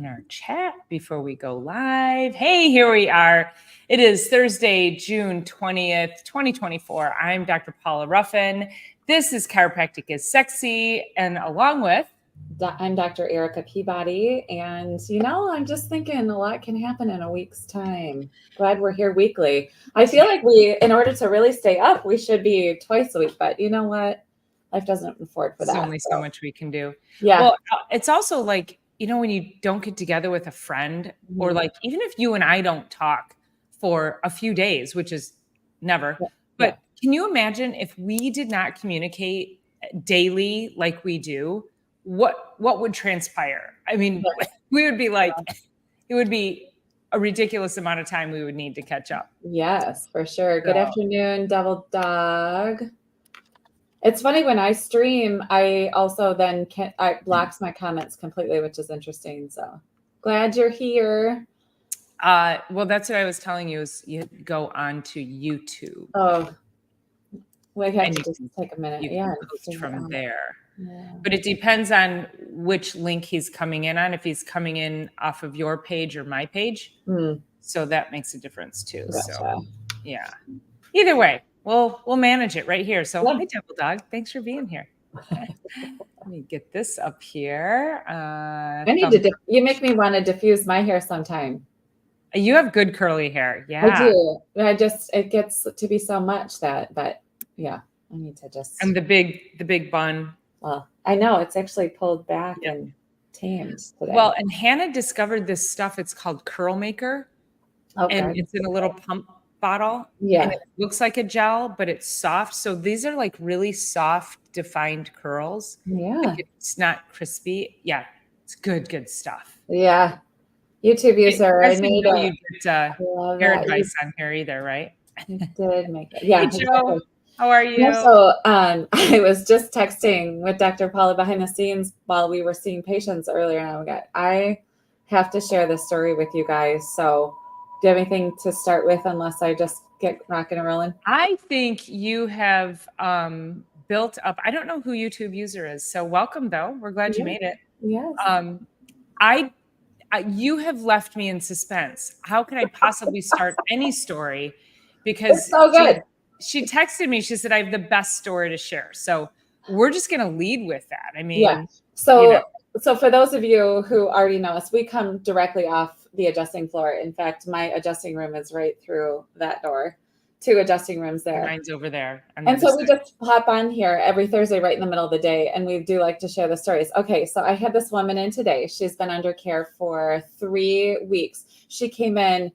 in our chat before we go live. Hey, here we are. It is Thursday, June 20th, 2024. I'm Dr. Paula Ruffin. This is Chiropractic is Sexy. And along with... I'm Dr. Erica Peabody. And, I'm just thinking a lot can happen in a week's time. Glad we're here weekly. I feel like in order to really stay up, we should be twice a week. But you know what? Life doesn't afford for that. There's only so much we can do. Yeah. Well, it's also like, when you don't get together with a friend, or like, even if you and I don't talk for a few days, which is never, but can you imagine if we did not communicate daily like we do, what would transpire? I mean, we would be like, it would be a ridiculous amount of time we would need to catch up. Yes, for sure. Good afternoon, Devil Dog. It's funny when I stream, I also then blocks my comments completely, which is interesting. So glad you're here. Well, that's what I was telling you is you go on to YouTube. Oh, we have to just take a minute. You post from there. Yeah. But it depends on which link he's coming in on, if he's coming in off of your page or my page. So that makes a difference too. Gotcha. So yeah. Either way, we'll manage it right here. So hi, Devil Dog. Thanks for being here. Let me get this up here. You make me want to diffuse my hair sometime. You have good curly hair. Yeah. I do. It gets to be so much but yeah, I need to just. And the big bun. Well, I know it's actually pulled back and tamed today. Well, and Hannah discovered this stuff. It's called Curl Maker. Okay. And it's in a little pump bottle. Yeah. And it looks like a gel, but it's soft. So these are like really soft, defined curls. Yeah. Like it's not crispy. Yeah. It's good stuff. Yeah. YouTube user. I made you get hair advice on here either, right? You did make it. Yeah. Hey, Joe. How are you? So I was just texting with Dr. Paula behind the scenes while we were seeing patients earlier. And I have to share this story with you guys. So do you have anything to start with unless I just get rocking and rolling? I think you have built up. I don't know who YouTube user is. So welcome, though. We're glad you made it. Yes. You have left me in suspense. How can I possibly start any story? Because it's so good. She texted me. She said, I have the best story to share. So we're just going to lead with that. I mean, So for those of you who already know us, we come directly off the adjusting floor. In fact, my adjusting room is right through that door. 2 adjusting rooms there. Mine's over there. And so we just hop on here every Thursday right in the middle of the day. And we do like to share the stories. Okay, so I had this woman in today. She's been under care for 3 weeks. She came in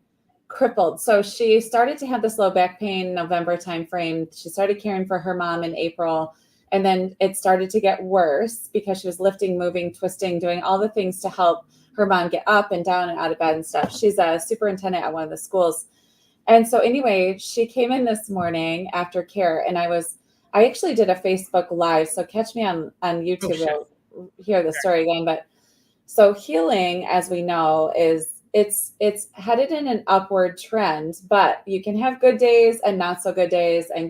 crippled. So she started to have this low back pain November timeframe. She started caring for her mom in April. And then it started to get worse because she was lifting, moving, twisting, doing all the things to help her mom get up and down and out of bed and stuff. She's a superintendent at one of the schools. And so anyway, she came in this morning after care, and I actually did a Facebook Live. So catch me on YouTube. We'll hear the story again. But so healing, as we know, it's headed in an upward trend, but you can have good days and not so good days and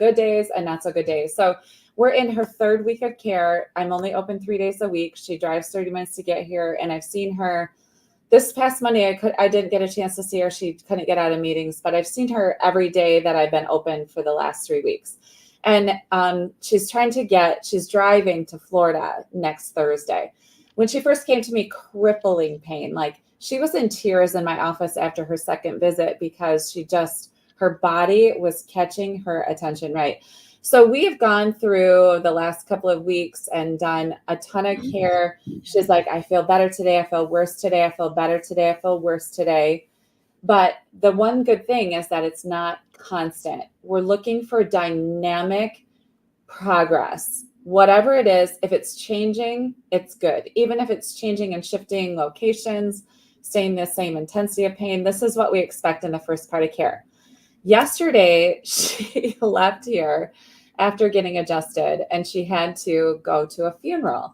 not so good days. So we're in her 3rd week of care. I'm only open 3 days a week. She drives 30 minutes to get here. And I've seen her this past Monday. I didn't get a chance to see her. She couldn't get out of meetings, but I've seen her every day that I've been open for the last 3 weeks. And she's driving to Florida next Thursday. When she first came to me, crippling pain. Like she was in tears in my office after her 2nd visit because her body was catching her attention, right? So we have gone through the last couple of weeks and done a ton of care. She's like, I feel better today. I feel worse today. I feel better today. I feel worse today. But the one good thing is that it's not constant. We're looking for dynamic progress. Whatever it is, if it's changing, it's good. Even if it's changing and shifting locations, staying the same intensity of pain, this is what we expect in the first part of care. Yesterday, she left here after getting adjusted, and she had to go to a funeral.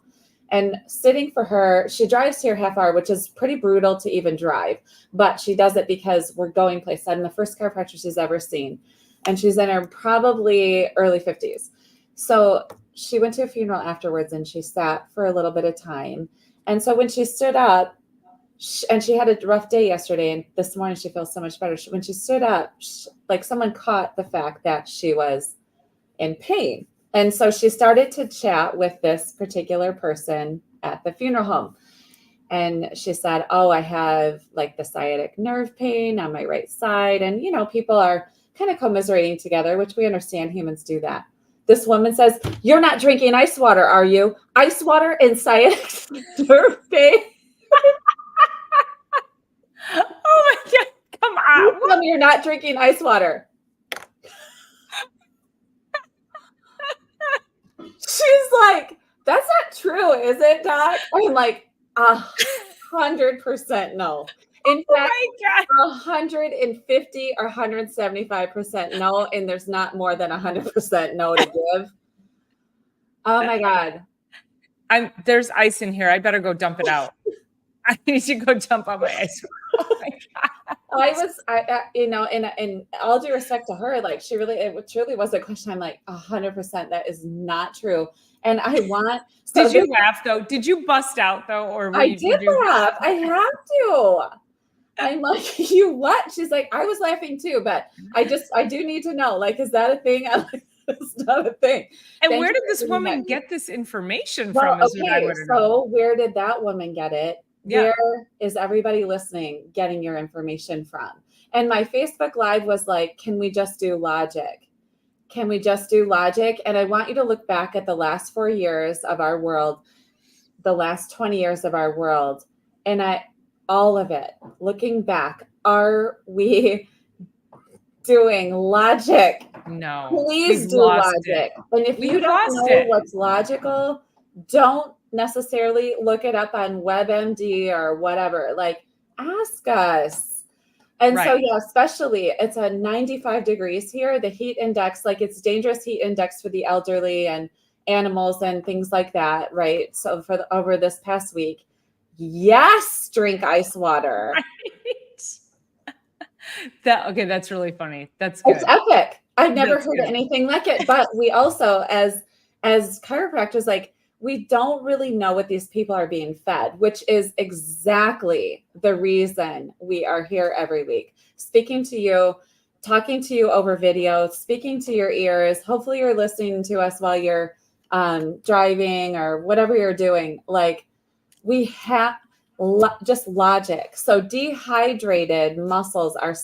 And sitting for her, she drives here half hour, which is pretty brutal to even drive, but she does it because we're going places. I'm the first chiropractor she's ever seen, and she's in her probably early 50s. So she went to a funeral afterwards, and she sat for a little bit of time. And so when she stood up, And she had a rough day yesterday, and this morning she feels so much better. When she stood up, like someone caught the fact that she was in pain. And so she started to chat with this particular person at the funeral home. And she said, oh, I have like the sciatic nerve pain on my right side. And, you know, people are kind of commiserating together, which we understand humans do that. This woman says, you're not drinking ice water, are you? Ice water and sciatic nerve pain? Oh my God, come on. You tell me you're not drinking ice water. She's like, that's not true, is it, Doc? I'm like, 100% no. In fact, 150 or 175% no, and there's not more than 100% no to give. Oh my God. There's ice in here. I better go dump it out. I need to go dump out my ice. Oh my God. You know, in all due respect to her, like it truly was a question. I'm like, 100% that is not true. And I want. Did you laugh though? Did you bust out though? Or I did laugh. I have to. I'm like, you what? She's like, I was laughing too, but I do need to know, like, is that a thing? I'm like, it's not a thing. And where did this woman get this information from? Okay, so where did that woman get it? Yeah. Where is everybody listening getting your information from? And my Facebook Live was like, can we just do logic? Can we just do logic? And I want you to look back at the last 4 years of our world, the last 20 years of our world, and all of it, looking back, are we doing logic? No. Please do logic. And if you don't know what's logical, don't necessarily look it up on WebMD or whatever. Like, ask us. And so, yeah, especially it's a 95 degrees here. The heat index, like it's dangerous heat index for the elderly and animals and things like that, right? So over this past week, yes, drink ice water. Right. Okay, that's really funny. That's good. It's epic. I've never heard anything like it. But we also, as chiropractors, like, we don't really know what these people are being fed, which is exactly the reason we are here every week, speaking to you, talking to you over video, speaking to your ears. Hopefully you're listening to us while you're driving or whatever you're doing. Like, we have just logic. So dehydrated muscles are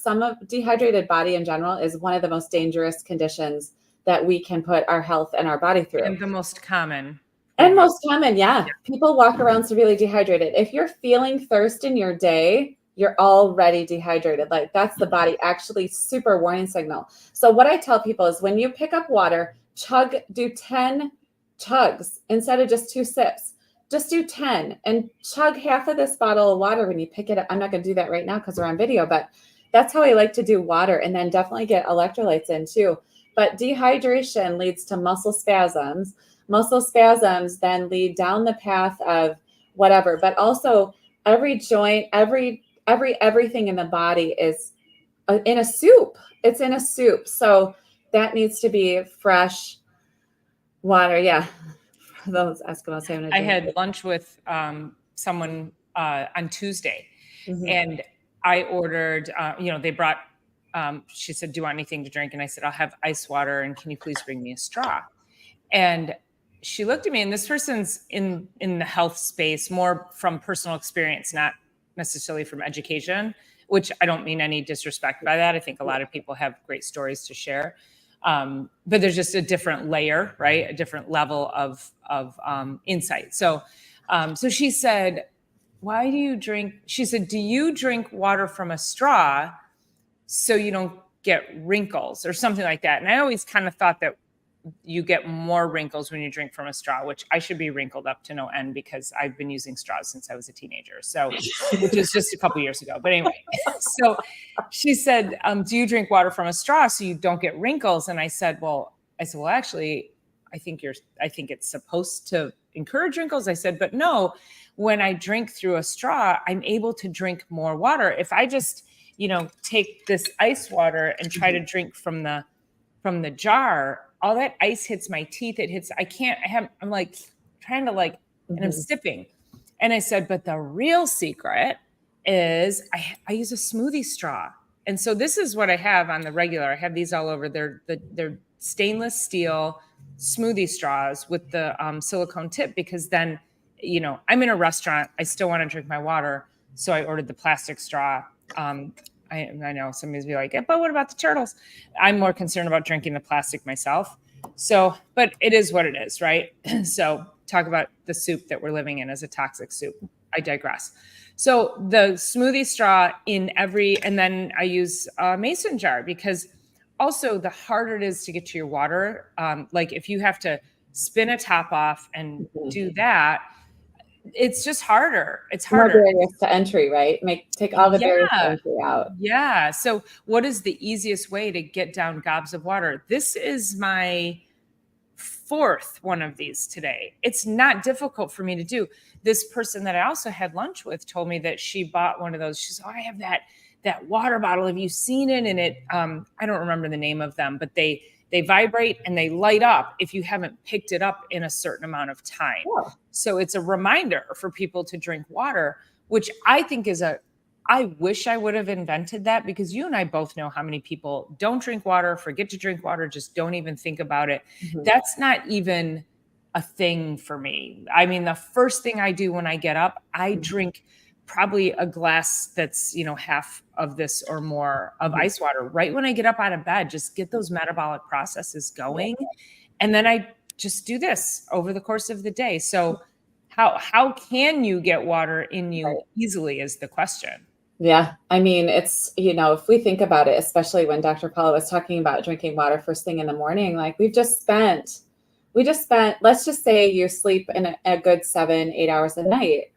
dehydrated body in general is one of the most dangerous conditions that we can put our health and our body through. And the most common. And most common, yeah. People walk around severely dehydrated. If you're feeling thirst in your day, you're already dehydrated. Like, that's the body actually super warning signal. So what I tell people is when you pick up water, do 10 chugs instead of just 2 sips. Just do 10 and chug half of this bottle of water when you pick it up. I'm not going to do that right now because we're on video, but that's how I like to do water, and then definitely get electrolytes in too. But dehydration leads to muscle spasms. Muscle spasms then lead down the path of whatever, but also every joint, everything in the body is in a soup. It's in a soup. So that needs to be fresh water. Yeah. Those Eskimos having I had lunch with someone on Tuesday, Mm-hmm. and I ordered, they brought, she said, do you want anything to drink? And I said, I'll have ice water, and can you please bring me a straw? And she looked at me, and this person's in the health space, more from personal experience, not necessarily from education, which I don't mean any disrespect by that. I think a lot of people have great stories to share. But there's just a different layer, right? A different level of insight. So she said, why do you drink? She said, do you drink water from a straw so you don't get wrinkles or something like that? And I always kind of thought that you get more wrinkles when you drink from a straw, which I should be wrinkled up to no end because I've been using straws since I was a teenager. So, which was just a couple years ago. But anyway, so she said, do you drink water from a straw so you don't get wrinkles? And I said, well, actually, I think it's supposed to encourage wrinkles. I said, but no, when I drink through a straw, I'm able to drink more water. If I just, take this ice water and try to drink from the jar, all that ice hits my teeth. I'm like trying to and I'm sipping. And I said, but the real secret is I use a smoothie straw. And so this is what I have on the regular. I have these all over. They're stainless steel smoothie straws with the silicone tip, because then, I'm in a restaurant. I still want to drink my water. So I ordered the plastic straw. I know somebody's be like, but what about the turtles? I'm more concerned about drinking the plastic myself. So, but it is what it is, right? So talk about the soup that we're living in as a toxic soup. I digress. So the smoothie straw and then I use a mason jar, because also the harder it is to get to your water, like if you have to spin a top off and do that, it's just harder. It's harder. More barriers to entry, right? Take all the barriers to entry out. Yeah. So what is the easiest way to get down gobs of water? This is my fourth one of these today. It's not difficult for me to do. This person that I also had lunch with told me that she bought one of those. She's, I have that water bottle. Have you seen it? And it, I don't remember the name of them, but they vibrate and they light up if you haven't picked it up in a certain amount of time. Yeah. So it's a reminder for people to drink water, which I think I wish I would have invented that, because you and I both know how many people don't drink water, forget to drink water, just don't even think about it. Mm-hmm. That's not even a thing for me. I mean, the first thing I do when I get up, I drink probably a glass that's, half of this or more of ice water right when I get up out of bed, just get those metabolic processes going. And then I just do this over the course of the day. So how can you get water in you easily is the question. Yeah. I mean, it's, if we think about it, especially when Dr. Paula was talking about drinking water first thing in the morning, like we just spent, let's just say you sleep in a good 7-8 hours a night.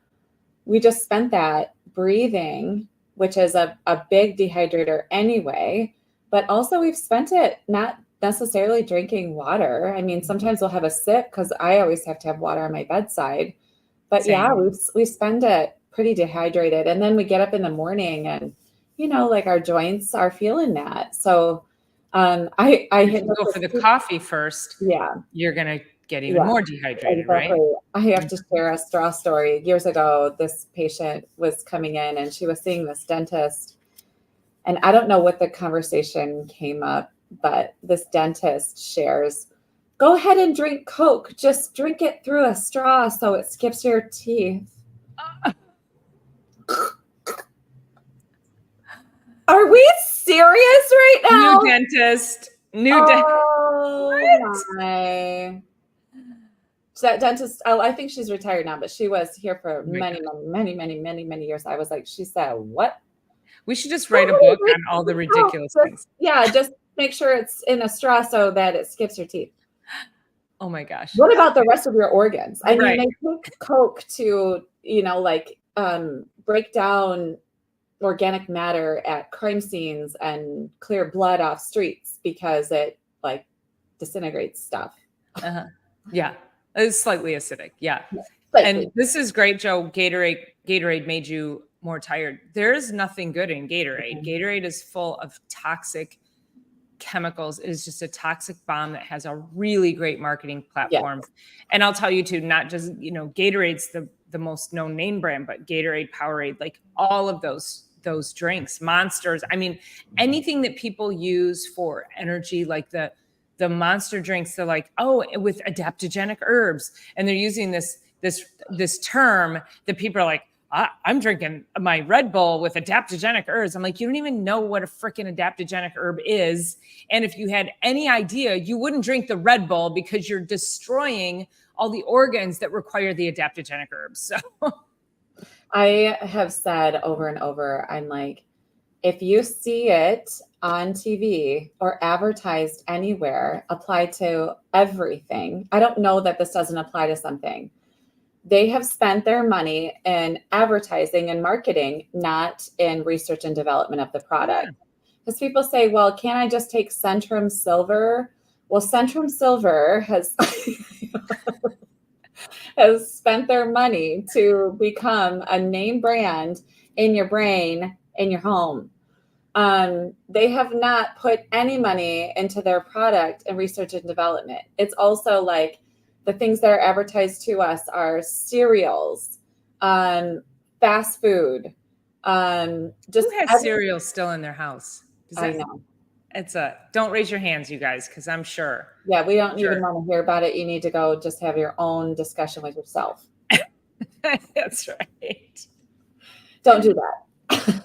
We just spent that breathing, which is a big dehydrator anyway, but also we've spent it not necessarily drinking water. I mean, sometimes we'll have a sip because I always have to have water on my bedside, but Same. Yeah, we spend it pretty dehydrated. And then we get up in the morning and, like our joints are feeling that. So I go for the coffee first. Yeah. You're going to get even more dehydrated, exactly. Right? I have to share a straw story. Years ago, this patient was coming in and she was seeing this dentist. And I don't know what the conversation came up, but this dentist shares, go ahead and drink Coke. Just drink it through a straw so it skips your teeth. Are we serious right now? New dentist. What? So that dentist, I think she's retired now, but she was here for many years. I was like, she said, what? We should just write a book on all the ridiculous things. Yeah, just make sure it's in a straw so that it skips your teeth. Oh my gosh. What about the rest of your organs? I mean, they take Coke to, break down organic matter at crime scenes and clear blood off streets because it disintegrates stuff. Yeah. It's slightly acidic. Yeah. Slightly. And this is great, Joe. Gatorade made you more tired. There is nothing good in Gatorade. Mm-hmm. Gatorade is full of toxic chemicals. It is just a toxic bomb that has a really great marketing platform. Yes. And I'll tell you too, not just, Gatorade's the most known name brand, but Gatorade, Powerade, like all of those drinks, Monsters. I mean, anything that people use for energy, like the Monster drinks, they're like, with adaptogenic herbs. And they're using this term that people are like, I'm drinking my Red Bull with adaptogenic herbs. I'm like, you don't even know what a freaking adaptogenic herb is. And if you had any idea, you wouldn't drink the Red Bull because you're destroying all the organs that require the adaptogenic herbs. So I have said over and over, I'm like, if you see it on TV or advertised anywhere, apply to everything. I don't know that this doesn't apply to something. They have spent their money in advertising and marketing, not in research and development of the product. Because people say, well, can't I just take Centrum Silver? Well, Centrum Silver has has spent their money to become a name brand in your brain, in your home. They have not put any money into their product and research and development. It's also like the things that are advertised to us are cereals, fast food, Just Who has cereal still in their house? I know. Don't raise your hands, you guys, because I'm sure. Yeah, we don't even Sure. want to hear about it. You need to go just have your own discussion with yourself. That's right. Don't do that.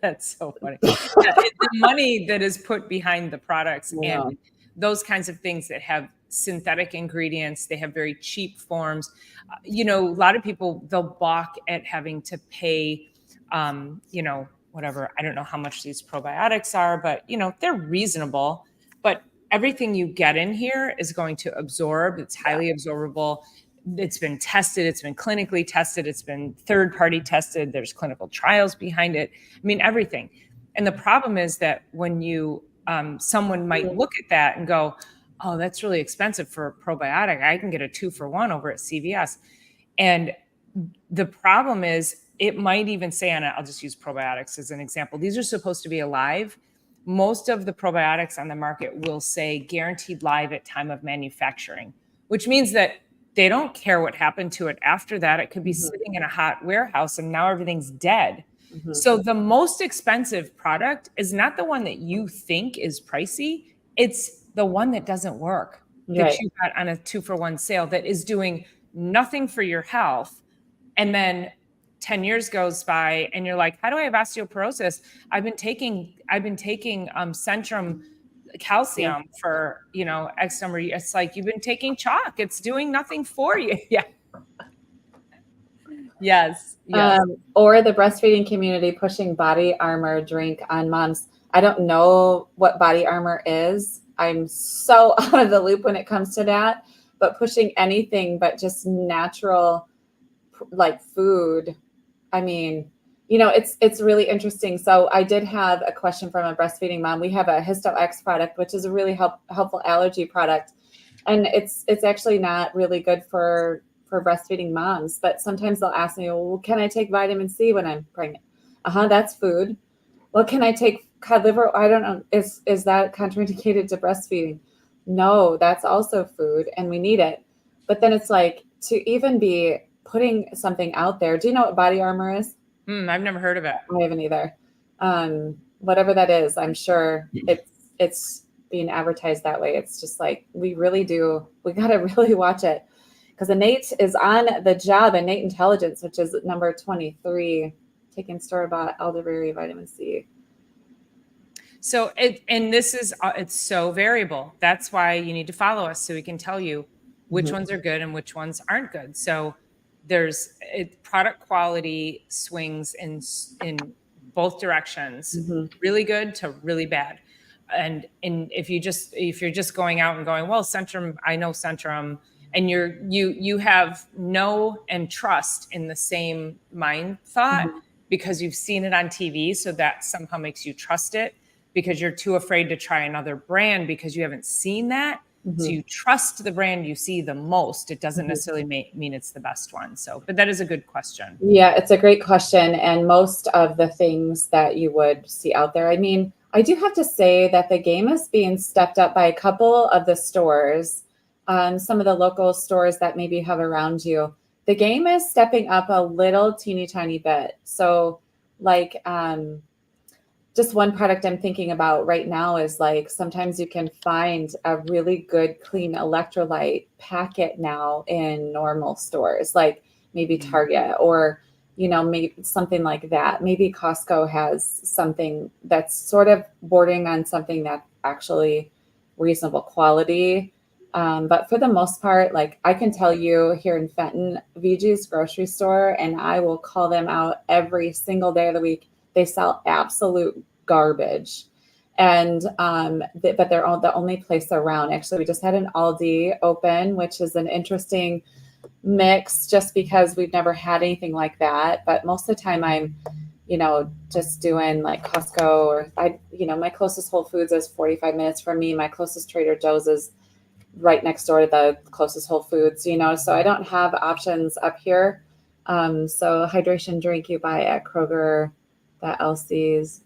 That's so funny. Yeah, the money that is put behind the products Yeah. and those kinds of things that have synthetic ingredients, they have very cheap forms. A lot of people, they'll balk at having to pay, whatever. I don't know how much these probiotics are, but they're reasonable. But everything you get in here is going to absorb. It's highly absorbable. It's been tested. It's been clinically tested. It's been third party tested. There's clinical trials behind it. I mean, everything. And the problem is that when someone might look at that and go, oh, that's really expensive for a probiotic. I can get a 2-for-1 over at CVS. And the problem is it might even say on it, I'll just use probiotics as an example. These are supposed to be alive. Most of the probiotics on the market will say guaranteed live at time of manufacturing, which means that they don't care what happened to it after that. It could be sitting in a hot warehouse and now everything's dead. So the most expensive product is not the one that you think is pricey. It's the one that doesn't work that you got on a 2-for-1 sale that is doing nothing for your health. And then 10 years goes by and you're like, how do I have osteoporosis? I've been taking Centrum calcium for X number of years. It's like you've been taking chalk. It's doing nothing for you. Yeah. Yes. Or the breastfeeding community pushing body armor drink on moms. I don't know what body armor is. I'm so out of the loop when it comes to that, but pushing anything but just natural like food. I mean, it's really interesting. So I did have a question from a breastfeeding mom. We have a Histo X product, which is a really helpful allergy product. And it's actually not really good for breastfeeding moms, but sometimes they'll ask me, well, can I take vitamin C when I'm pregnant? That's food. Well, can I take cod liver? I don't know. Is that contraindicated to breastfeeding? No, that's also food and we need it. But then it's like to even be putting something out there. Do you know what body armor is? I've never heard of it. I haven't either. Whatever that is, I'm sure it's being advertised that way. It's just like, we got to really watch it. Because Innate is on the job, Innate Intelligence, which is number 23, taking store-bought elderberry vitamin C. So it's so variable. That's why you need to follow us so we can tell you which ones are good and which ones aren't good. So there's product quality swings in both directions, really good to really bad. And if you're just going out and going, well, Centrum, I know Centrum, and you have know and trust in the same mind thought because you've seen it on TV, so that somehow makes you trust it because you're too afraid to try another brand because you haven't seen that. So you trust the brand you see the most. It doesn't necessarily mean it's the best one. So, but that is a good question. Yeah, it's a great question. And most of the things that you would see out there, I mean, I do have to say that the game is being stepped up by a couple of the stores, some of the local stores that maybe have around you. The game is stepping up a little teeny tiny bit. So like, just one product I'm thinking about right now is like sometimes you can find a really good clean electrolyte packet now in normal stores, like maybe Target or, maybe something like that. Maybe Costco has something that's sort of bordering on something that's actually reasonable quality. But for the most part, like I can tell you here in Fenton, VG's grocery store, and I will call them out every single day of the week. They sell absolute garbage. And, but they're the only place around. Actually, we just had an Aldi open, which is an interesting mix just because we've never had anything like that. But most of the time I'm, just doing like Costco or my closest Whole Foods is 45 minutes from me. My closest Trader Joe's is right next door to the closest Whole Foods, so I don't have options up here. So hydration drink you buy at Kroger, that LC's.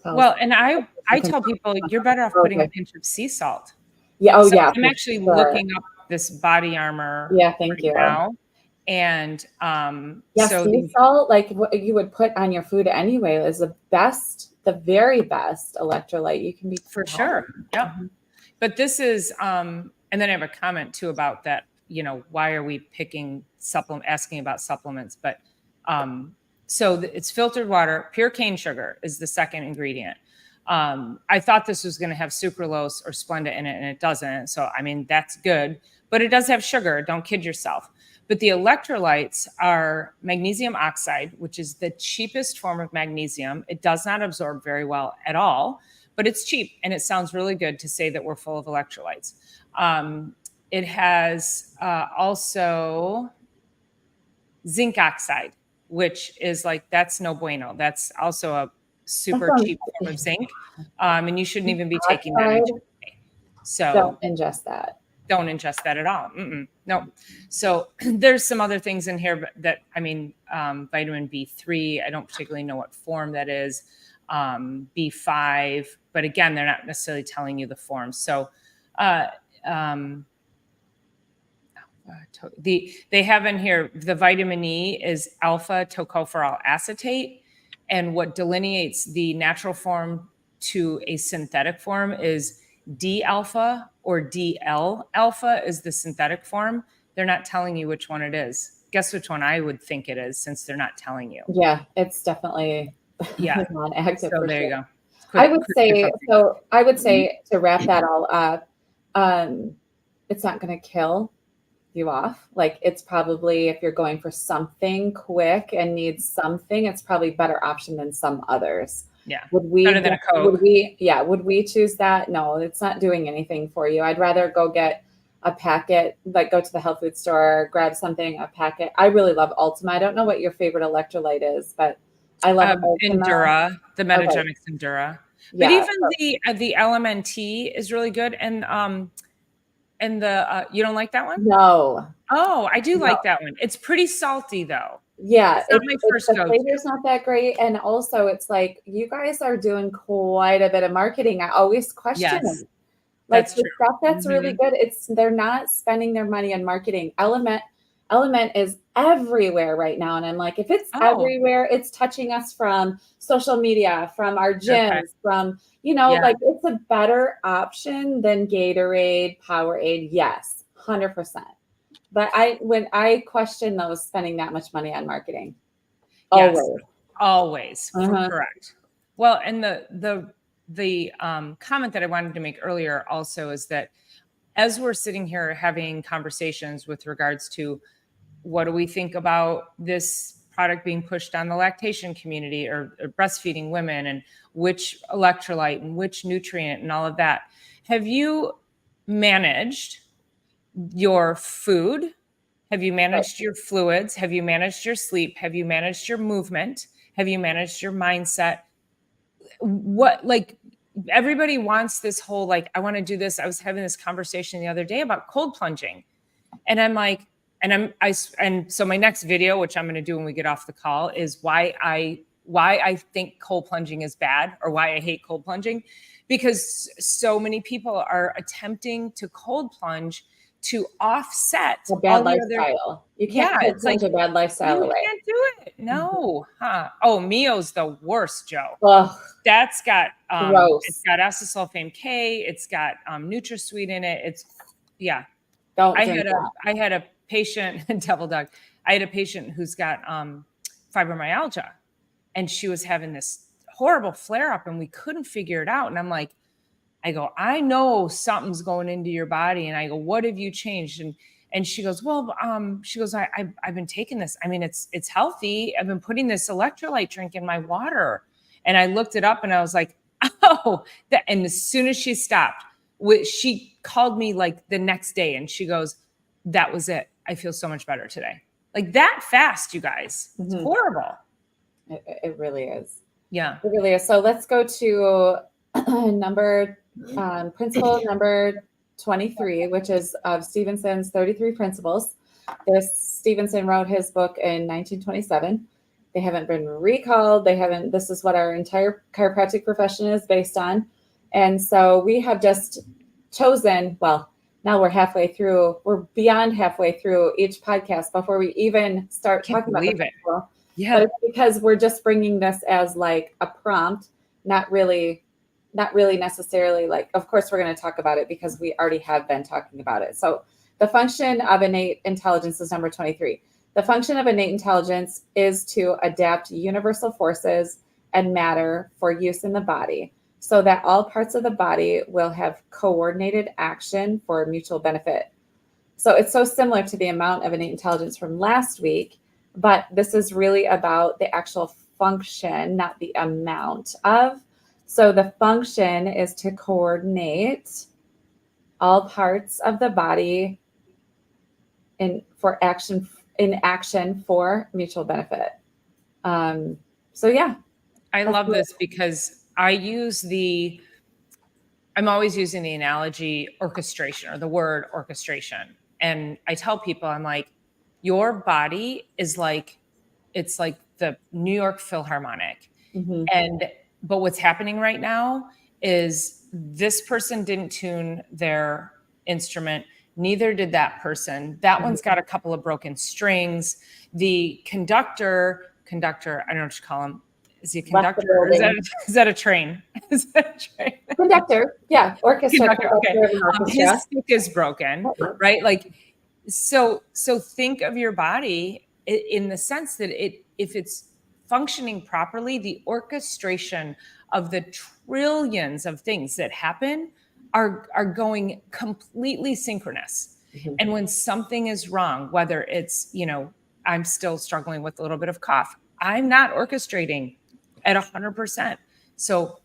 Well, and I tell people you're better off putting a pinch of sea salt. Yeah. Oh, so yeah. I'm actually looking up this body armor. Yeah. Thank you. Now, And Yes, so sea salt, like what you would put on your food anyway, is the very best electrolyte you can be for having. sure. Yep. Mhm. But this is, and then I have a comment too about that, why are we asking about supplements? But so it's filtered water, pure cane sugar is the second ingredient. I thought this was going to have sucralose or Splenda in it, and it doesn't. So, I mean, that's good, but it does have sugar. Don't kid yourself. But the electrolytes are magnesium oxide, which is the cheapest form of magnesium. It does not absorb very well at all, but it's cheap, and it sounds really good to say that we're full of electrolytes. It has also zinc oxide, which is like, that's no bueno. That's also a That super sounds cheap form of zinc. And you shouldn't even be taking that oxide. each day. So Don't ingest that. don't ingest that at all. No. So there's some other things in here that, I mean, vitamin B3, I don't particularly know what form that is. B5, but again, they're not necessarily telling you the form. So they have in here, the vitamin E is alpha tocopherol acetate. And what delineates the natural form to a synthetic form is D alpha or DL alpha is the synthetic form. They're not telling you which one it is. Guess which one I would think it is, since they're not telling you. Yeah, it's definitely non-active. So for there you sure. go. I would say to wrap that all up, it's not going to kill you off. Like, it's probably, if you're going for something quick and need something, it's probably a better option than some others. Yeah. Would we, better than a Coke. would we choose that? No, it's not doing anything for you. I'd rather go get a packet, like go to the health food store, grab something, a packet. I really love Ultima. I don't know what your favorite electrolyte is, but I love Ultima. Endura, the Metagenics Endura. But Yeah. even the LMNT is really good. And the you don't like that one? No. Oh, I do like that one. It's pretty salty though. Yeah, It's not my first the go-to. flavor's not that great, and also it's like you guys are doing quite a bit of marketing. I always question Yes, it. Like that's the true. stuff that's really good, they're not spending their money on marketing. Element is everywhere right now, and I'm like, if it's everywhere, it's touching us from social media, from our gyms, from like, it's a better option than Gatorade, Powerade. Yes, 100%. But when I question those spending that much money on marketing, always correct. Well, and the comment that I wanted to make earlier also is that as we're sitting here having conversations with regards to what do we think about this product being pushed on the lactation community or breastfeeding women, and which electrolyte and which nutrient and all of that, have you managed your food? Have you managed your fluids? Have you managed your sleep? Have you managed your movement? Have you managed your mindset? What, like, everybody wants this whole, like, I want to do this. I was having this conversation the other day about cold plunging. And I'm like, and so my next video, which I'm going to do when we get off the call, is why I think cold plunging is bad, or why I hate cold plunging, because so many people are attempting to cold plunge to offset a bad lifestyle. You can't it's like a bad lifestyle away. You can't do it. No. Oh, Mio's the worst, Joe. Ugh. That's got Gross. It's got acesulfame K. It's got NutraSweet in it. It's Don't I drink that. I had a patient, devil dog. I had a patient who's got fibromyalgia, and she was having this horrible flare up, and we couldn't figure it out. And I'm like, I go, I know something's going into your body. And I go, what have you changed? And she goes, well, I've been taking this. I mean, it's healthy. I've been putting this electrolyte drink in my water. And I looked it up, and I was like, oh, and as soon as she stopped, she called me like the next day, and she goes, that was it. I feel so much better today. Like, that fast, you guys. It's horrible. It really is. Yeah. It really is. So let's go to principle number 23, which is of Stevenson's 33 Principles. Stevenson wrote his book in 1927. They haven't been recalled. This is what our entire chiropractic profession is based on. And so we have just chosen, well, now we're beyond halfway through each podcast before we even start Can't talking about the believe it. principle. Yeah. But it's because we're just bringing this as like a prompt, not really necessarily like, of course we're going to talk about it because we already have been talking about it. So the function of innate intelligence is number 23. The function of innate intelligence is to adapt universal forces and matter for use in the body so that all parts of the body will have coordinated action for mutual benefit. So it's so similar to the amount of innate intelligence from last week, but this is really about the actual function, not the amount of. So the function is to coordinate all parts of the body in action for mutual benefit. So yeah. I love this because I'm always using the analogy orchestration or the word orchestration. And I tell people, I'm like, your body is like, it's like the New York Philharmonic. Mm-hmm. But what's happening right now is this person didn't tune their instrument. Neither did that person. That one's got a couple of broken strings. The conductor, I don't know what you call him. Is he a conductor? Or is that a train? Is that a train? Conductor. Yeah. Orchestra. Conductor, okay. His stick is broken, right? Like, so think of your body in the sense that if it's functioning properly, the orchestration of the trillions of things that happen are going completely synchronous. Mm-hmm. And when something is wrong, whether it's, I'm still struggling with a little bit of cough, I'm not orchestrating at 100%. So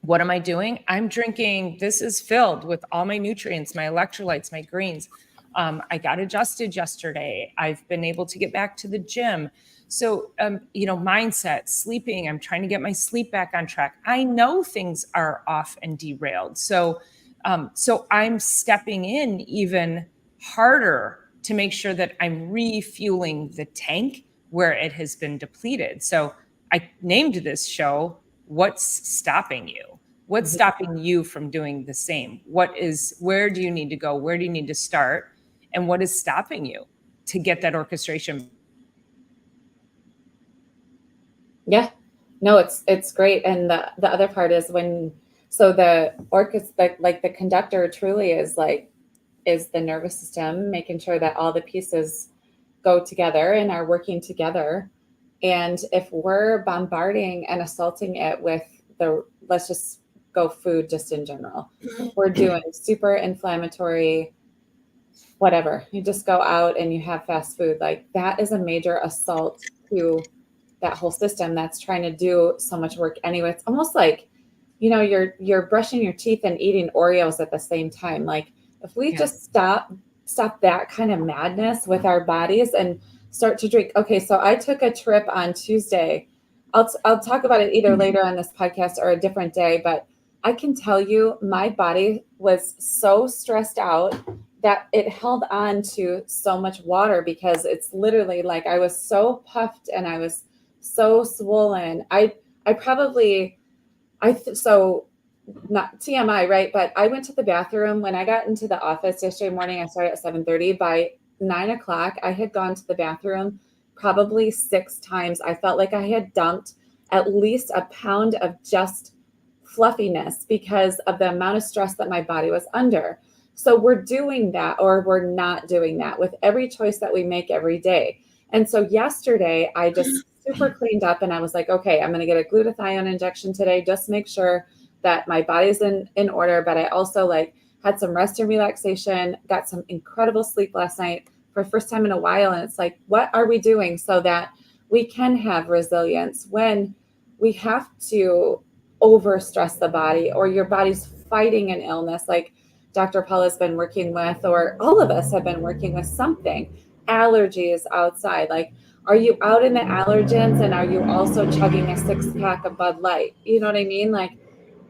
what am I doing? I'm drinking, this is filled with all my nutrients, my electrolytes, my greens. I got adjusted yesterday. I've been able to get back to the gym. So, mindset, sleeping, I'm trying to get my sleep back on track. I know things are off and derailed. So I'm stepping in even harder to make sure that I'm refueling the tank where it has been depleted. So I named this show, What's Stopping You? What's stopping you from doing the same? Where do you need to go? Where do you need to start? And what is stopping you to get that orchestration? Yeah, no, it's great. And the other part is the orchestra, like the conductor truly is the nervous system, making sure that all the pieces go together and are working together. And if we're bombarding and assaulting it with let's just go food just in general, we're doing super inflammatory, whatever. You just go out and you have fast food. Like that is a major assault to that whole system that's trying to do so much work anyway. It's almost like, you're brushing your teeth and eating Oreos at the same time. Like if we just stop that kind of madness with our bodies and start to drink. Okay, so I took a trip on Tuesday. I'll talk about it either later on this podcast or a different day, but I can tell you my body was so stressed out that it held on to so much water because it's literally like I was so puffed and I was so swollen. So not TMI, right? But I went to the bathroom when I got into the office yesterday morning. I started at 7:30. By 9:00, I had gone to the bathroom probably 6 times. I felt like I had dumped at least a pound of just fluffiness because of the amount of stress that my body was under. So we're doing that or we're not doing that with every choice that we make every day. And so yesterday I just super cleaned up and I was like, okay, I'm going to get a glutathione injection today. Just make sure that my body's in order. But I also had some rest and relaxation, got some incredible sleep last night for the first time in a while. And it's like, what are we doing so that we can have resilience when we have to overstress the body or your body's fighting an illness like Dr. Paula's been working with, or all of us have been working with something, allergies outside. Like, are you out in the allergens and are you also chugging a 6-pack of Bud Light? You know what I mean? Like,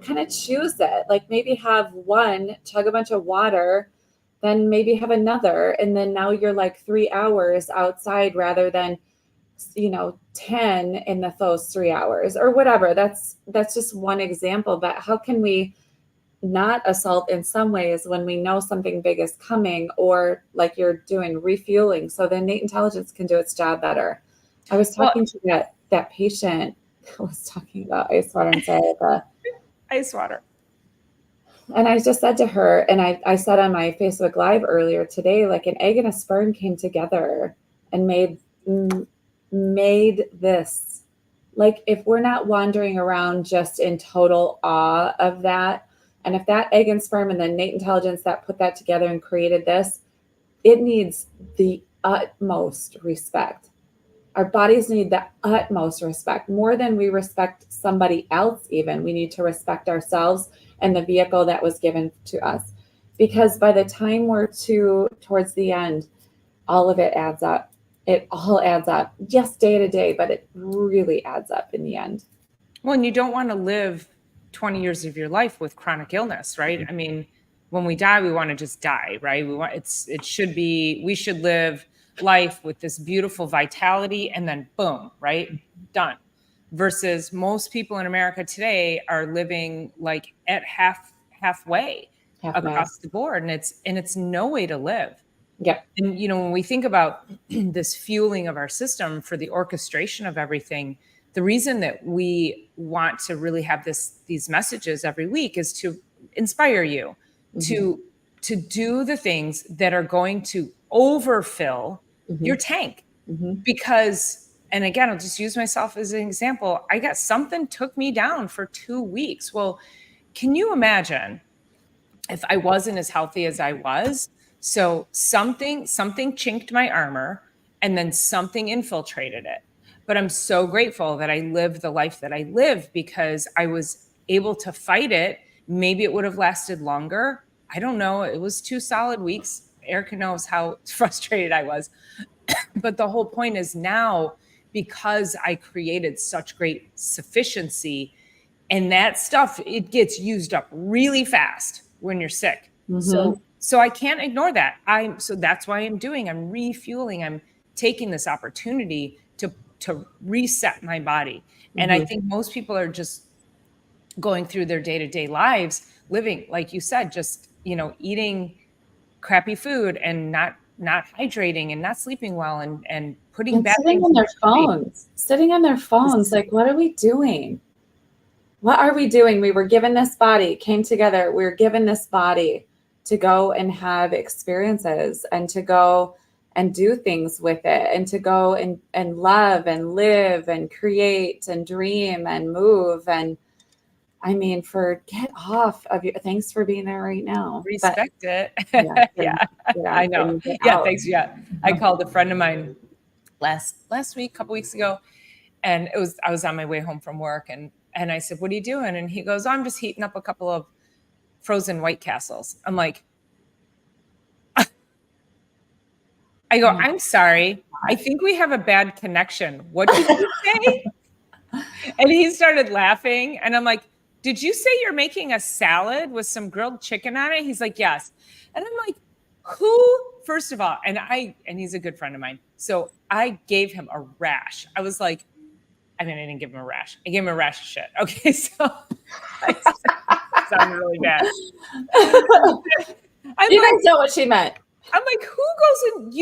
kind of choose it. Like maybe have one, chug a bunch of water, then maybe have another. And then now you're like 3 hours outside rather than, 10 in those 3 hours or whatever. That's just one example. But how can we not assault in some ways when we know something big is coming, or like you're doing refueling so the innate intelligence can do its job better. I was Well, talking to that patient who was talking about ice water and sciatica. ice water. And I just said to her, and I said on my Facebook Live earlier today, like an egg and a sperm came together and made this. Like, if we're not wandering around just in total awe of that, and if that egg and sperm and the innate intelligence that put that together and created this, it needs the utmost respect. Our bodies need the utmost respect, more than we respect somebody else. Even we need to respect ourselves and the vehicle that was given to us, because by the time we're towards the end, all of it adds up. It all adds up, just day to day, but it really adds up in the end. Well, and you don't want to live 20 years of your life with chronic illness, right? I mean, when we die, we want to just die, right? We should live life with this beautiful vitality and then boom, right? Done. Versus most people in America today are living like at halfway across the board. And it's no way to live. Yep. And when we think about this fueling of our system for the orchestration of everything, the reason that we want to really have these messages every week is to inspire you to do the things that are going to overfill your tank. Because, and again, I'll just use myself as an example. I got something took me down for 2 weeks. Well, can you imagine if I wasn't as healthy as I was? So something chinked my armor and then something infiltrated it. But I'm so grateful that I lived the life that I lived because I was able to fight it. Maybe it would have lasted longer. I don't know. It was 2 solid weeks. Erica knows how frustrated I was. But the whole point is now, because I created such great sufficiency, and that stuff, it gets used up really fast when you're sick. So I can't ignore that. So that's why I'm refueling. I'm taking this opportunity to reset my body. And I think most people are just going through their day-to-day lives, living, like you said, just, eating crappy food and not hydrating and not sleeping well and putting bad sitting things on their in sitting on their phones. Like, what are we doing? What are we doing? We were given this body, came together. We were given this body to go and have experiences and to go and do things with it and to go and love and live and create and dream and move. And I mean, get off of your, thanks for being there right now. Respect it. Yeah, I know. Yeah, thanks. Yeah. I called a friend of mine last week, a couple weeks ago, and I was on my way home from work, and I said, "What are you doing?" And he goes, "I'm just heating up a couple of frozen White Castles." I'm like, I go, "I'm sorry. I think we have a bad connection. What did you say?" And he started laughing, and I'm like, "Did you say you're making a salad with some grilled chicken on it?" He's like, "Yes." And I'm like, first of all, and he's a good friend of mine. So I gave him a rash. I was like, I didn't give him a rash. I gave him a rash of shit. Okay. So I sounded really bad. You guys know what she meant. I'm like, who goes in?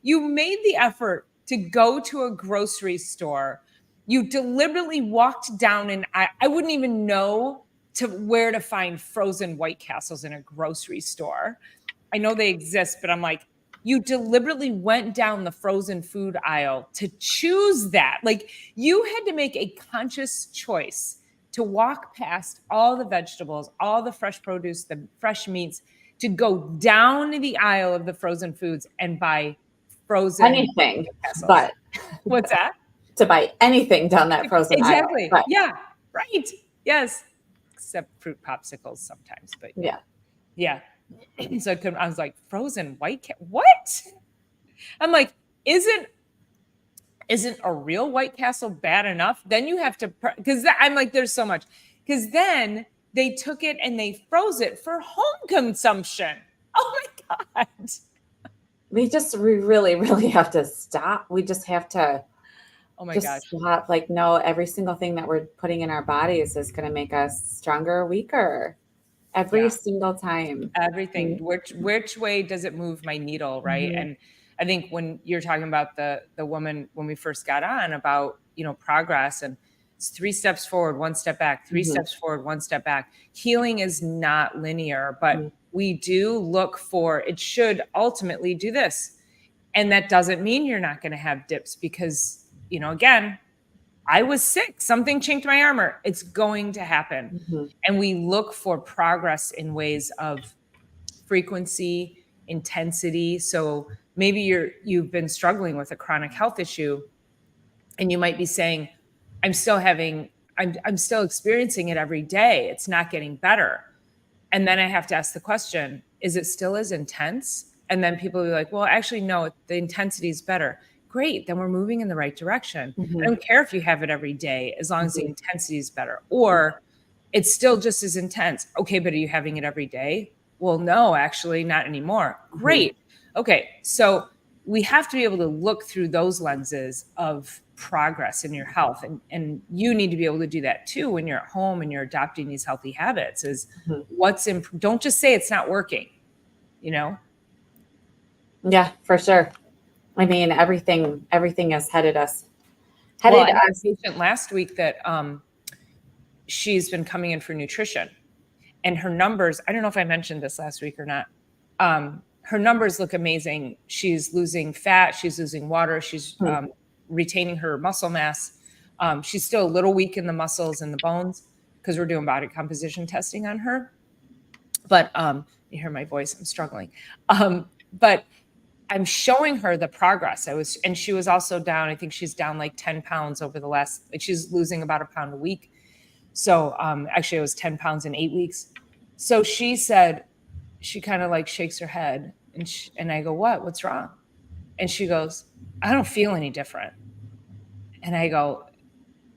You made the effort to go to a grocery store. You deliberately walked down, and I wouldn't even know where to find frozen White Castles in a grocery store. I know they exist, but I'm like, you deliberately went down the frozen food aisle to choose that. Like, you had to make a conscious choice to walk past all the vegetables, all the fresh produce, the fresh meats, to go down the aisle of the frozen foods and buy frozen anything. But what's that? To buy anything down that frozen exactly. aisle. Yeah. Right. Yes. Except fruit popsicles sometimes, but yeah. So I was like, frozen White Castle. What? I'm like, isn't a real White Castle bad enough? Then you have to, because I'm like, there's so much. Because then they took it and they froze it for home consumption. Oh my God. We really, really have to stop. We just have to gosh. Stop. Like, no, every single thing that we're putting in our bodies is going to make us stronger or weaker. every single time. Everything. Which way does it move my needle, right? Mhm. And I think when you're talking about the woman when we first got on about, progress, and it's 3 steps forward, 1 step back, 3 Mhm. steps forward, 1 step back. Healing is not linear, but Mhm. we do look for it should ultimately do this. And that doesn't mean you're not going to have dips because, again, I was sick. Something chinked my armor. It's going to happen. Mhm. And we look for progress in ways of frequency, intensity. So maybe you've been struggling with a chronic health issue and you might be saying, I'm still experiencing it every day. It's not getting better. And then I have to ask the question, is it still as intense? And then people will be like, well, actually, no, the intensity is better. Great. Then we're moving in the right direction. I Mhm. don't care if you have it every day, as long as the Mhm. intensity is better. Or it's still just as intense. Okay, but are you having it every day? Well, no, actually, not anymore. Mhm. Great. Okay. So we have to be able to look through those lenses of progress in your health. And you need to be able to do that too when you're at home and you're adopting these healthy habits is Mhm. don't just say it's not working, you know? Yeah, for sure. I mean, everything has Well, I headed had a us. patient last week that she's been coming in for nutrition and her numbers, I don't know if I mentioned this last week or not. Her numbers look amazing. She's losing fat, she's losing water, she's Mhm. retaining her muscle mass. She's still a little weak in the muscles and the bones because we're doing body composition testing on her. But you hear my voice, I'm struggling. But I'm showing her the progress. And she was also down. I think she's down like 10 pounds over the last, like she's losing about a pound a week. So actually, it was 10 pounds in 8 weeks. So she said, she kind of like shakes her head and I go, what's wrong? And she goes, I don't feel any different. And I go,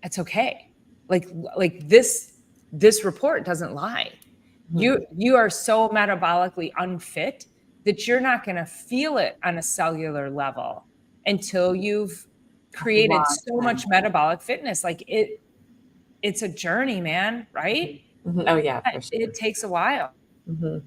it's okay. Like, like this report doesn't lie. Mhm. You are so metabolically unfit that you're not going to feel it on a cellular level until you've A created long so time. much metabolic fitness. Like it's a journey, man, right? Mhm. Mhm. Oh yeah, But for sure. it takes a while. Mhm.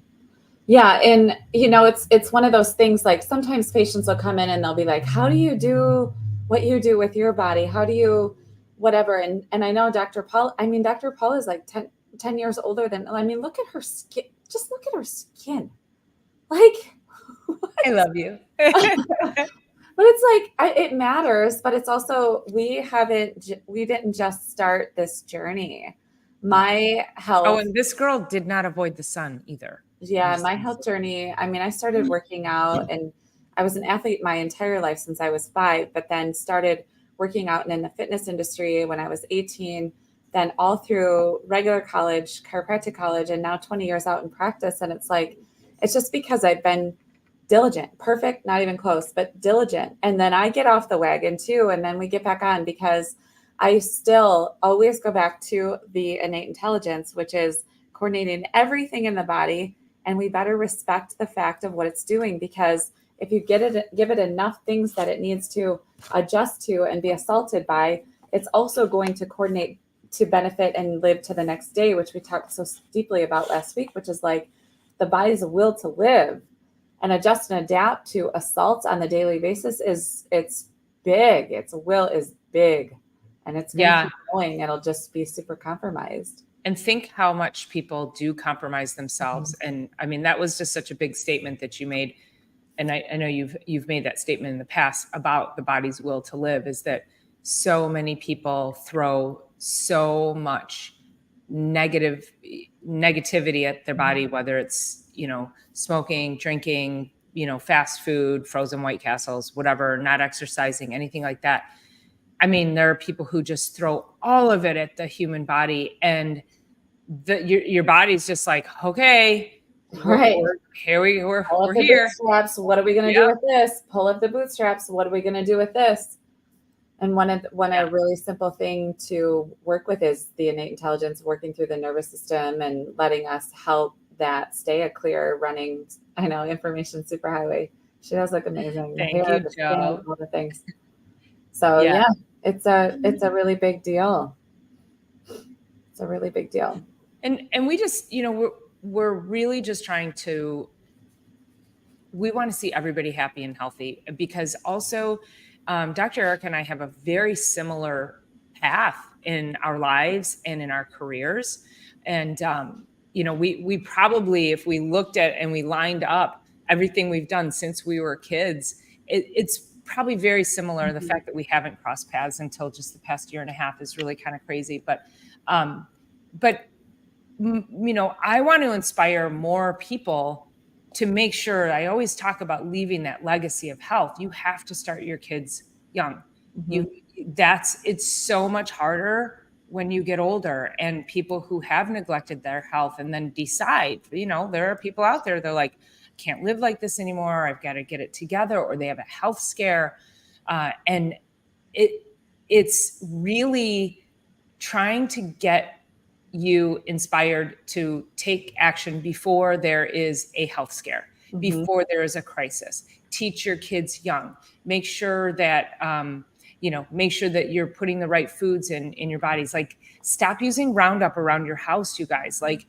Yeah, and it's one of those things like sometimes patients will come in and they'll be like, "How do you do what you do with your body? How do you whatever?" And I know Dr. Paul, I mean Dr. Paul is like 10 years older than I mean, look at her skin. Just look at her skin. Like I love you. but it's like it matters, but it's also we didn't just start this journey. No. My Oh, health and this girl did not avoid the sun either. I'm Yeah, just my gonna health say. journey, I mean, I started working out and I was an athlete my entire life since I was 5, but then started working out in the fitness industry when I was 18, then all through regular college, chiropractic college, and now 20 years out in practice. And it's like, it's just because I've been diligent, perfect, not even close, but diligent. And then I get off the wagon too, and then we get back on because I still always go back to the innate intelligence, which is coordinating everything in the body, and we better respect the fact of what it's doing because if you give it enough things that it needs to adjust to and be assaulted by, it's also going to coordinate to benefit and live to the next day, which we talked so deeply about last week, which is like the body's will to live and adjust and adapt to assaults on the daily basis it's big. Its will is big and it's going to Yeah. keep going. It'll just be super compromised. And think how much people do compromise Mhm. themselves. And I mean, that was just such a big statement that you made. And I know you've made that statement in the past about the body's will to live, is that so many people throw so much negativity at their body, whether it's, smoking, drinking, fast food, frozen White Castles, whatever, not exercising, anything like that. I mean, there are people who just throw all of it at the human body, and your body's just like, okay, Right. we're here, Pull up we're the here. bootstraps. What are we going to do Yep. with this? Pull up the bootstraps. What are we going to do with this? And one Yeah. a really simple thing to work with is the innate intelligence working through the nervous system and letting us help that stay a clear running, I know, information superhighway. She does look amazing. The Thank hair, you, the skin, Joe. all the things. So Yeah. yeah, it's a really big deal. It's a really big deal. And we just, we're really just trying to, we want to see everybody happy and healthy, because also Dr. Erica and I have a very similar path in our lives and in our careers. And, we probably, if we looked at and we lined up everything we've done since we were kids, it's probably very similar. The fact that we haven't crossed paths until just the past year and a half is really kind of crazy. Um, but I want to inspire more people to make sure. I always talk about leaving that legacy of health. You have to start your kids young. It's so much harder when you get older, and people who have neglected their health and then decide, there are people out there, they're like, can't live like this anymore. I've got to get it together, or they have a health scare. And it's really trying to get you inspired to take action before there is a health scare, before there is a crisis. Teach your kids young. Make sure that you're putting the right foods in your bodies. Like, stop using Roundup around your house, you guys. Like,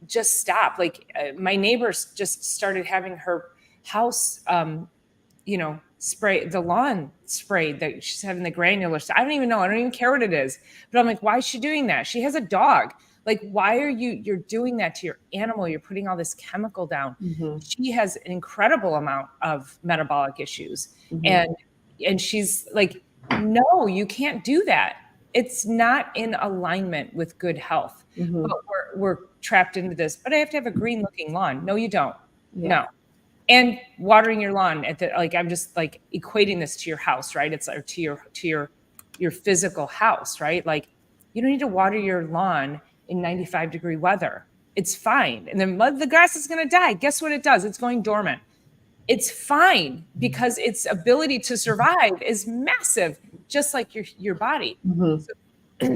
just stop. Like, my neighbors just started having her house, spray the lawn sprayed, that she's having the granular stuff. I don't even know. I don't even care what it is. But I'm like, why is she doing that? She has a dog. Like, why are you're doing that to your animal? You're putting all this chemical down. She has an incredible amount of metabolic issues. And she's like, no, you can't do that. It's not in alignment with good health. But we're trapped into this. But I have to have a green looking lawn. No, you don't. No. And watering your lawn I'm just like equating this to your house, right? It's to your physical house, right? Like, you don't need to water your lawn in 95-degree weather. It's fine. And then the grass is going to die. Guess what it does? It's going dormant. It's fine, because its ability to survive is massive, just like your body. So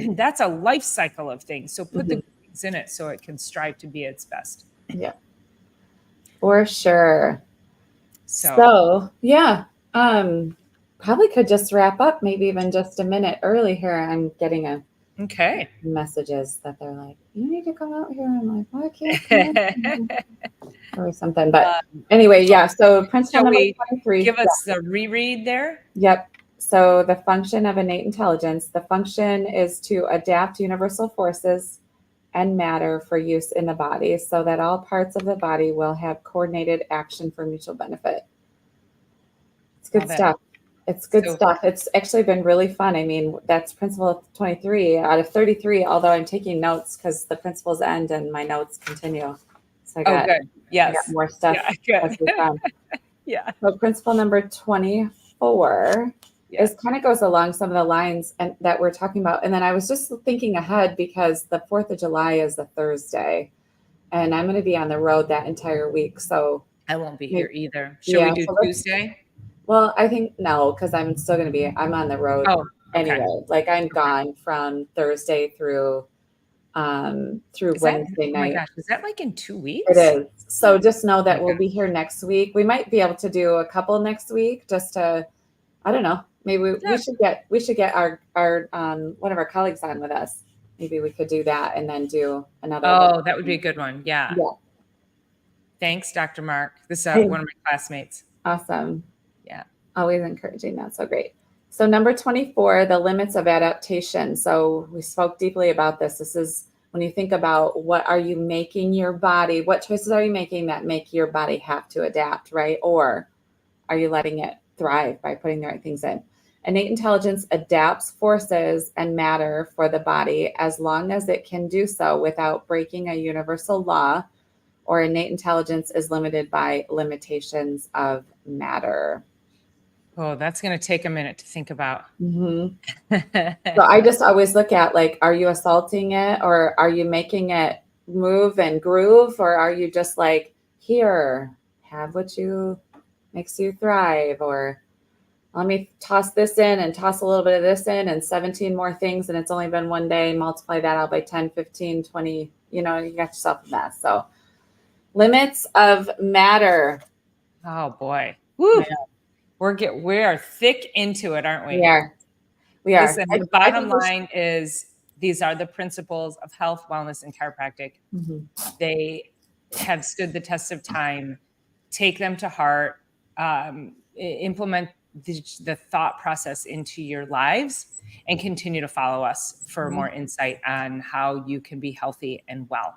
that's a life cycle of things. So put the things in it so it can strive to be its best. Yeah. For sure. So yeah, probably could just wrap up, maybe even just a minute early here. I'm getting messages that they're like, you need to come out here. I'm like, why can't or something. But anyway, yeah. So principle number 23. Give us the reread there. Yep. So the function of innate intelligence, the function is to adapt universal forces and matter for use in the body, so that all parts of the body will have coordinated action for mutual benefit. It's good stuff. It's good stuff. It's actually been really fun. I mean, that's principle 23 out of 33, although I'm taking notes because the principles end and my notes continue. So I got, good. Yes. I got more stuff as we come. Yeah. So principle number 24 is kind of goes along some of the lines that we're talking about. And then I was just thinking ahead, because the 4th of July is a Thursday and I'm going to be on the road that entire week. So I won't be here either. Should we do Tuesday? Well, I think no, because I'm still going to be, I'm on the road anyway. Like, I'm gone from Thursday through Wednesday night. Oh my gosh, is that like in 2 weeks? It is. So just know that we'll be here next week. We might be able to do a couple next week, just to, I don't know. Maybe we should get our one of our colleagues on with us. Maybe we could do that and then do another. Oh, that would be a good one. Yeah. Thanks, Dr. Mark. This is one of my classmates. Awesome. Yeah. Always encouraging. That's so great. So number 24, the limits of adaptation. So we spoke deeply about this. This is when you think about what are you making your body, what choices are you making that make your body have to adapt, right? Or are you letting it thrive by putting the right things in? Innate intelligence adapts forces and matter for the body as long as it can do so without breaking a universal law, or innate intelligence is limited by limitations of matter. Oh, that's going to take a minute to think about. So I just always look at, like, are you assaulting it, or are you making it move and groove, or are you just like, here, have what makes you thrive, or let me toss this in and toss a little bit of this in and 17 more things, and it's only been one day, multiply that out by 10, 15, 20, you got yourself a mess. So limits of matter. Oh boy. Woo. We are thick into it, aren't we? We are. Listen, the bottom line is, these are the principles of health, wellness, and chiropractic. They have stood the test of time, take them to heart, implement the thought process into your lives, and continue to follow us for more insight on how you can be healthy and well.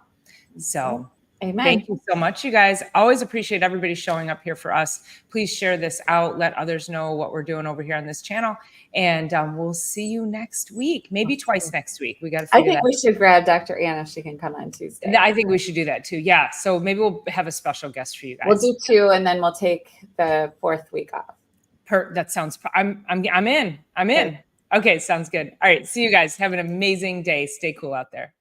So Amen. Thank you so much, you guys. Always appreciate everybody showing up here for us. Please share this out. Let others know what we're doing over here on this channel. And we'll see you next week, maybe twice next week. We got to figure that out. I think we should grab Dr. Anna. She can come on Tuesday. I think we should do that too. Yeah. So maybe we'll have a special guest for you guys. We'll do 2, and then we'll take the 4th week off. That sounds, I'm in. Okay. Sounds good. All right. See you guys. Have an amazing day. Stay cool out there.